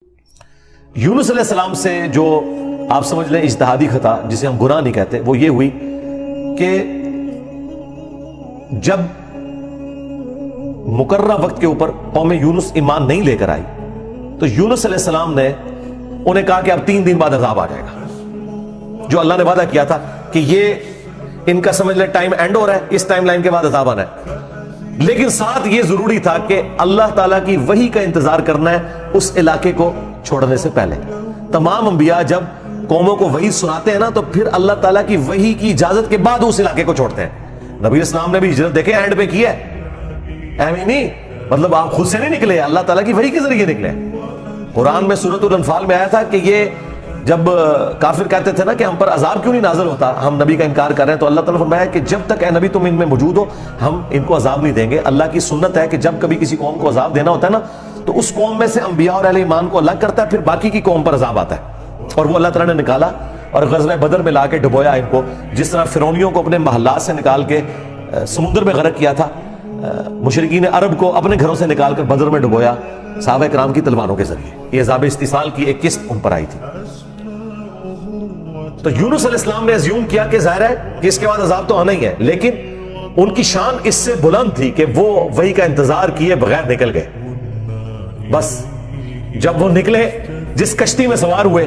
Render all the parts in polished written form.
یونس علیہ السلام سے جو آپ سمجھ لیں اجتہادی خطا، جسے ہم گناہ نہیں کہتے، وہ یہ ہوئی کہ جب مقررہ وقت کے اوپر قوم یونس ایمان نہیں لے کر آئی تو یونس علیہ السلام نے انہیں کہا کہ اب 3 دن بعد عذاب آ جائے گا، جو اللہ نے وعدہ کیا تھا کہ یہ ان کا سمجھ لیں ٹائم اینڈ ہو رہا ہے، اس ٹائم لائن کے بعد عذاب آنا ہے۔ لیکن ساتھ یہ ضروری تھا کہ اللہ تعالیٰ کی وحی کا انتظار کرنا ہے اس علاقے کو چھوڑنے سے پہلے۔ تمام انبیاء جب قوموں کو وحی سناتے ہیں نا تو پھر اللہ تعالیٰ کی وحی کی اجازت کے بعد اس علاقے کو چھوڑتے ہیں۔ نبی اسلام نے بھی ہجرت دیکھے اینڈ پہ کی ہے، ایویں نہیں، مطلب آپ خود سے نہیں نکلے، اللہ تعالیٰ کی وحی کے ذریعے نکلے۔ قرآن میں سورۃ الانفال میں آیا تھا کہ یہ جب کافر کہتے تھے نا کہ ہم پر عذاب کیوں نہیں نازل ہوتا، ہم نبی کا انکار کر رہے ہیں، تو اللہ تعالیٰ نے فرمایا کہ جب تک اے نبی تم ان میں موجود ہو ہم ان کو عذاب نہیں دیں گے۔ اللہ کی سنت ہے کہ جب کبھی کسی قوم کو عذاب دینا ہوتا ہے نا تو اس قوم میں سے انبیاء اور اہل ایمان کو الگ کرتا ہے، پھر باقی کی قوم پر عذاب آتا ہے، اور وہ اللہ تعالیٰ نے نکالا اور غزوہ بدر میں لا کے ڈبویا ان کو، جس طرح فرعونیوں کو اپنے محلات سے نکال کے سمندر میں غرق کیا تھا، مشرکین عرب کو اپنے گھروں سے نکال کر بدر میں ڈبویا صحابہ کرام کی تلواروں کے ذریعے۔ یہ عذاب استحصال کی ایک قسط ان پر آئی تھی۔ تو یونس علیہ السلام نے ازیوم کیا کہ ظاہر ہے کہ اس کے بعد عذاب تو آنا ہی ہے، لیکن ان کی شان اس سے بلند تھی کہ وہ وحی کا انتظار کیے بغیر نکل گئے۔ بس جب وہ نکلے، جس کشتی میں سوار ہوئے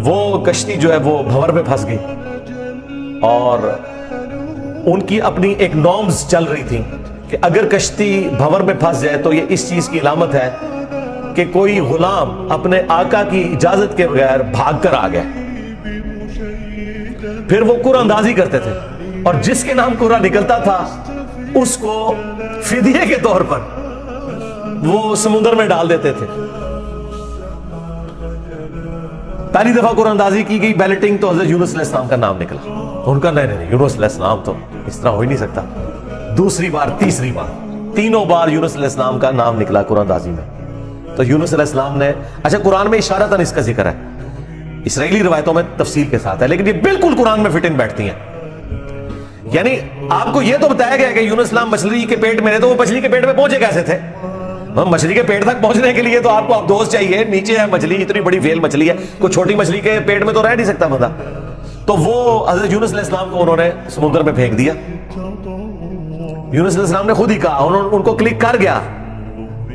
وہ کشتی جو ہے وہ بھنور میں پھنس گئی، اور ان کی اپنی ایک نارمز چل رہی تھی کہ اگر کشتی بھنور میں پھنس جائے تو یہ اس چیز کی علامت ہے کہ کوئی غلام اپنے آقا کی اجازت کے بغیر بھاگ کر آ گیا۔ پھر وہ قرآن اندازی کرتے تھے، اور جس کے نام قرآن نکلتا تھا اس کو فدیے کے طور پر وہ سمندر میں ڈال دیتے تھے۔ پہلی دفعہ قرآن اندازی کی گئی، بیلٹنگ، تو حضرت یونس علیہ السلام کا نام نکلا۔ ان کا نہیں، یونس علیہ السلام تو اس طرح ہو ہی نہیں سکتا۔ دوسری بار، تیسری بار، 3 بار یونس علیہ السلام کا نام نکلا قرآن اندازی میں۔ تو یونس علیہ السلام نے، اچھا قرآن میں اشارتاً اس کا ذکر ہے، اسرائیلی روایتوں میں تفصیل کے ساتھ ہے، لیکن یہ بالکل قرآن میں فٹ ان بیٹھتی ہیں۔ یعنی آپ کو یہ تو بتایا گیا کہ یونس علیہ السلام مچھلی کے پیٹ میں رہے، تو وہ مچھلی کے پیٹ میں پہنچے کیسے تھے؟ مچھلی کے پیٹ تک پہنچنے کے لیے تو آپ کو ابدوز چاہیے، نیچے ہے مچھلی، اتنی بڑی ویل مچھلی ہے، کوئی چھوٹی مچھلی کے پیٹ میں تو رہ نہیں سکتا بندہ۔ تو وہ حضرت یونس علیہ السلام کو انہوں نے سمندر میں پھینک دیا۔ یونس علیہ السلام نے خود ہی کہا، ان کو کلک کر گیا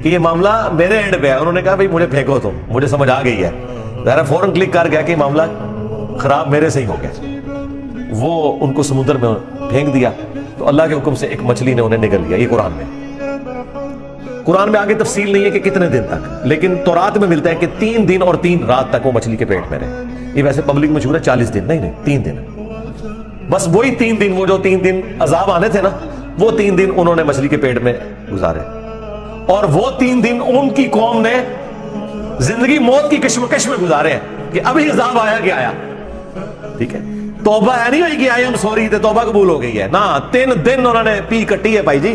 کہ یہ معاملہ میرے اینڈ پہ ہے۔ انہوں نے کہا بھائی مجھے پھینکو، تم، مجھے سمجھ آ گئی ہے، ذرا فوراً کلک کر گیا کہ معاملہ خراب میرے سے ہی ہو گیا۔ وہ ان کو سمندر میں پھینک دیا تو اللہ کے حکم سے ایک مچھلی نے انہیں نگل لیا۔ یہ قرآن میں آگے تفصیل نہیں ہے کہ کتنے دن تک، لیکن تورات میں ملتا ہے کہ 3 دن اور 3 رات تک وہ مچھلی کے پیٹ میں رہے۔ یہ ویسے پبلک مشہور ہے 40 دن، نہیں 3 دن، بس وہی 3 دن، وہ جو 3 دن عذاب آنے تھے نا، وہ 3 دن انہوں نے مچھلی کے پیٹ میں گزارے، اور وہ 3 دن ان کی قوم نے زندگی موت کی کشمکش میں گزارے ہیں کہ ابھی عذاب آیا کہ آیا۔ ٹھیک ہے، توبہ ہے نہیں ہوئی کہ آئی ہم سوری تھے، توبہ قبول ہو گئی ہے نا، 3 دن انہوں نے پی کٹی ہے بھائی جی۔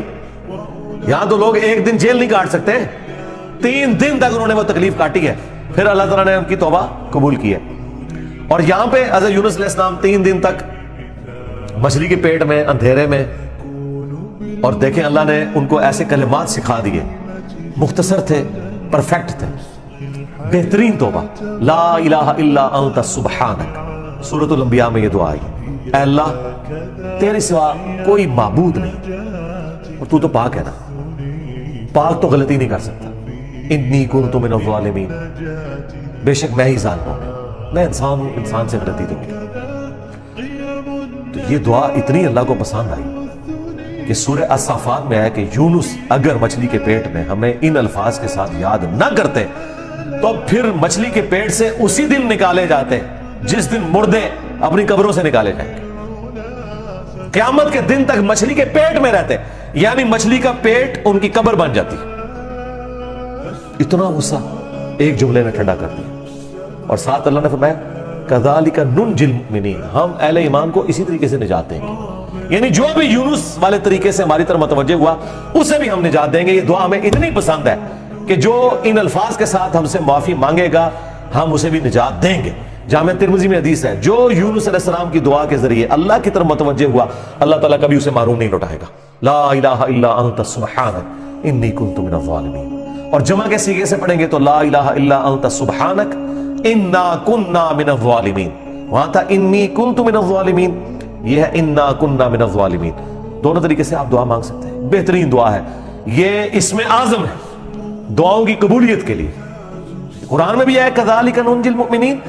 یہاں تو لوگ 1 دن جیل نہیں کاٹ سکتے، 3 دن تک انہوں نے وہ تکلیف کاٹی ہے، پھر اللہ تعالیٰ نے ان کی توبہ قبول کی ہے۔ اور یہاں پہ حضرت یونس علیہ السلام 3 دن تک مچھلی کے پیٹ میں، اندھیرے میں، اور دیکھیں اللہ نے ان کو ایسے کلمات سکھا دیے، مختصر تھے، پرفیکٹ تھے، بہترین توبہ، لا الہ الا انت سبحانک۔ سورۃ الانبیاء میں یہ دعا آئی، اے اللہ تیرے سوا کوئی معبود نہیں، اور تو پاک ہے نا، پاک تو غلطی نہیں کر سکتا، انی کنت من الظالمین، بے شک میں ہی ظالم ہوں، میں انسان ہوں، انسان سے غلطی تو ہوگی۔ تو یہ دعا اتنی اللہ کو پسند آئی کہ سورہ الصافات میں ہے کہ یونس اگر مچھلی کے پیٹ میں ہمیں ان الفاظ کے ساتھ یاد نہ کرتے تو پھر مچھلی کے پیٹ سے اسی دن نکالے جاتے جس دن مردے اپنی قبروں سے نکالے جائیں گے، قیامت کے دن تک مچھلی کے پیٹ میں رہتے، یعنی مچھلی کا پیٹ ان کی قبر بن جاتی۔ اتنا غصہ ایک جملے میں ٹھنڈا کر دیا، اور ساتھ اللہ نے فرمایا کذالک ننجی المؤمنین، ہم اہل ایمان کو اسی طریقے سے نجات دیں گے، یعنی جو بھی یونس والے طریقے سے ہماری طرف متوجہ ہوا اسے بھی ہم نجات دیں گے۔ یہ دعا ہمیں اتنی پسند ہے کہ جو ان الفاظ کے ساتھ ہم سے معافی مانگے گا ہم اسے بھی نجات دیں گے۔ جامع ترمذی میں حدیث ہے، جو یونس علیہ السلام کی دعا کے ذریعے اللہ کی طرف متوجہ ہوا اللہ تعالیٰ کبھی اسے محروم نہیں لوٹائے گا۔ لا الہ الا انت سبحانک انی کنت من الظالمین۔ اور جمع کے سیغے سے پڑھیں گے تو لا الہ الا انت سبحانک انا کننا من الظالمین. وہاں تھا انی کنت من الظالمین, یہ ہے انا کننا من الظالمین. دونوں طریقے سے آپ دعا مانگ سکتے ہیں, بہترین دعا ہے یہ, اسم اعظم ہے دعاؤں کی قبولیت کے لیے. قرآن میں بھی ہے کذالک ننجی المؤمنین,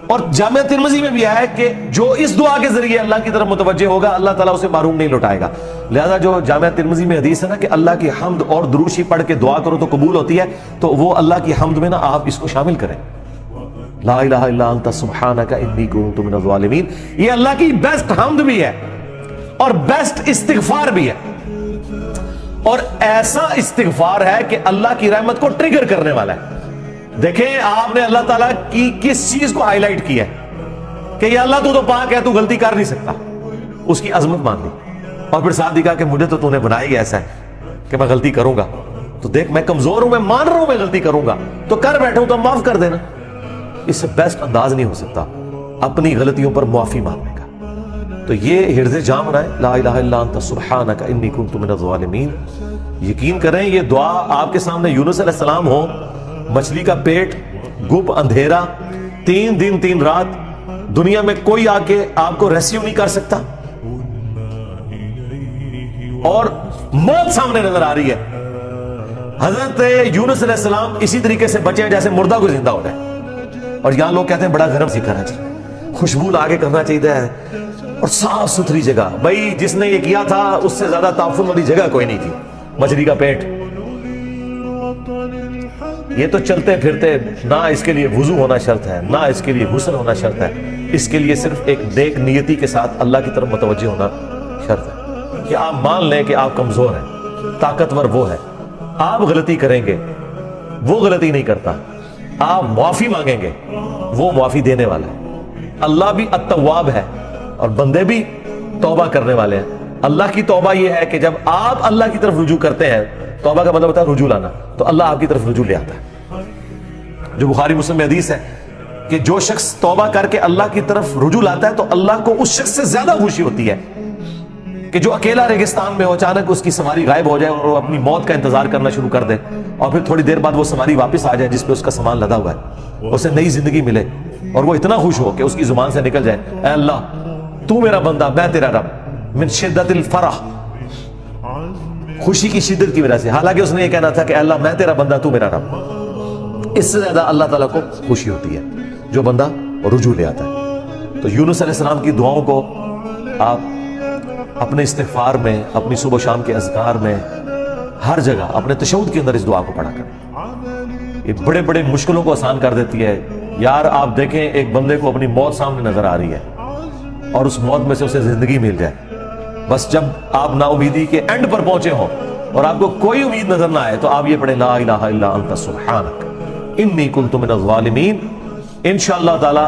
اور جامعہ ترمذی میں بھی ہے کہ جو اس دعا کے ذریعے اللہ کی طرف متوجہ ہوگا اللہ تعالیٰ اسے محروم نہیں لوٹائے گا. لہذا جو جامعہ ترمذی میں حدیث ہے نا کہ اللہ کی حمد اور دروشی پڑھ کے دعا کرو تو قبول ہوتی ہے, تو وہ اللہ کی حمد میں نا آپ اس کو شامل کریں. لا الہ الا انت سبحانک انی کنت من الظالمین, یہ اللہ کی بیسٹ حمد بھی ہے اور بیسٹ استغفار بھی ہے, اور ایسا استغفار ہے کہ اللہ کی رحمت کو ٹریگر کرنے والا ہے. دیکھیں آپ نے اللہ تعالیٰ کی کس چیز کو ہائی لائٹ کیا ہے کہ یہ اللہ تو پاک ہے, تو غلطی کر نہیں سکتا, اس کی عظمت مان لی, اور پھر ساتھ کہا کہ مجھے تو نے بنایا ہی ایسا ہے کہ میں غلطی کروں گا, تو دیکھ میں کمزور ہوں, میں مان رہا ہوں میں غلطی کروں گا, تو کر بیٹھوں تو معاف کر دینا. اس سے بیسٹ انداز نہیں ہو سکتا اپنی غلطیوں پر معافی مانگنے کا. تو یہ حرز جام بنائے لا الہ الا انت سبحانک انی کنت من الظالمین. یقین کریں یہ دعا آپ کے سامنے یونس علیہ السلام ہو, مچھلی کا پیٹ, گپ اندھیرا, 3 دن 3 رات, دنیا میں کوئی آ کے آپ کو ریسکیو نہیں کر سکتا, اور موت سامنے نظر آ رہی ہے. حضرت یونس علیہ السلام اسی طریقے سے بچے ہیں جیسے مردہ کو زندہ ہو رہے ہیں, اور یہاں لوگ کہتے ہیں بڑا گرم سیکھنا چاہیے, خوشبو آگے کرنا چاہیے, اور صاف ستھری جگہ. بھائی جس نے یہ کیا تھا اس سے زیادہ تعفن والی جگہ کوئی نہیں تھی, مچھلی کا پیٹ. یہ تو چلتے پھرتے, نہ اس کے لیے وضو ہونا شرط ہے, نہ اس کے لیے غسل ہونا شرط ہے, اس کے لیے صرف ایک نیک نیتی کے ساتھ اللہ کی طرف متوجہ ہونا شرط ہے کہ آپ مان لیں کہ آپ کمزور ہیں, طاقتور وہ ہے, آپ غلطی کریں گے وہ غلطی نہیں کرتا, آپ معافی مانگیں گے وہ معافی دینے والا ہے. اللہ بھی التواب ہے اور بندے بھی توبہ کرنے والے ہیں. اللہ کی توبہ یہ ہے کہ جب آپ اللہ کی طرف رجوع کرتے ہیں, توبہ کا مطلب ہوتا ہے رجوع لانا, تو اللہ آپ کی طرف رجوع لے آتا ہے. جو بخاری مسلم میں حدیث ہے کہ جو شخص توبہ کر کے اللہ کی طرف رجوع لاتا ہے تو اللہ کو اس شخص سے زیادہ خوشی ہوتی ہے کہ جو اکیلا ریگستان میں ہو, اچانک اس کی سواری غائب ہو جائے اور وہ اپنی موت کا انتظار کرنا شروع کر دے, اور پھر تھوڑی دیر بعد وہ سواری واپس آ جائے جس پہ اس کا سامان لدا ہوا ہے, اسے نئی زندگی ملے, اور وہ اتنا خوش ہو کہ اس کی زبان سے نکل جائے اے اللہ تو میرا بندہ میں تیرا رب, من شدت الفرح, خوشی کی شدت کی وجہ سے, حالانکہ اس نے یہ کہنا تھا کہ اللہ میں تیرا بندہ تو میرا رب. اس سے زیادہ اللہ تعالیٰ کو خوشی ہوتی ہے جو بندہ رجوع لے آتا ہے. تو یونس علیہ السلام کی دعاؤں کو آپ اپنے استغفار میں, اپنی صبح و شام کے اذکار میں, ہر جگہ اپنے تشہد کے اندر اس دعا کو پڑھا کریں. یہ بڑے بڑے مشکلوں کو آسان کر دیتی ہے. یار آپ دیکھیں ایک بندے کو اپنی موت سامنے نظر آ رہی ہے اور اس موت میں سے اسے زندگی مل جائے, بس جب آپ نا امیدی کے اینڈ پر پہنچے ہوں اور آپ کو کوئی امید نظر نہ آئے تو آپ یہ پڑھیں لا الہ الا انت سبحانک انی کنت من الظالمین. انشاءاللہ تعالی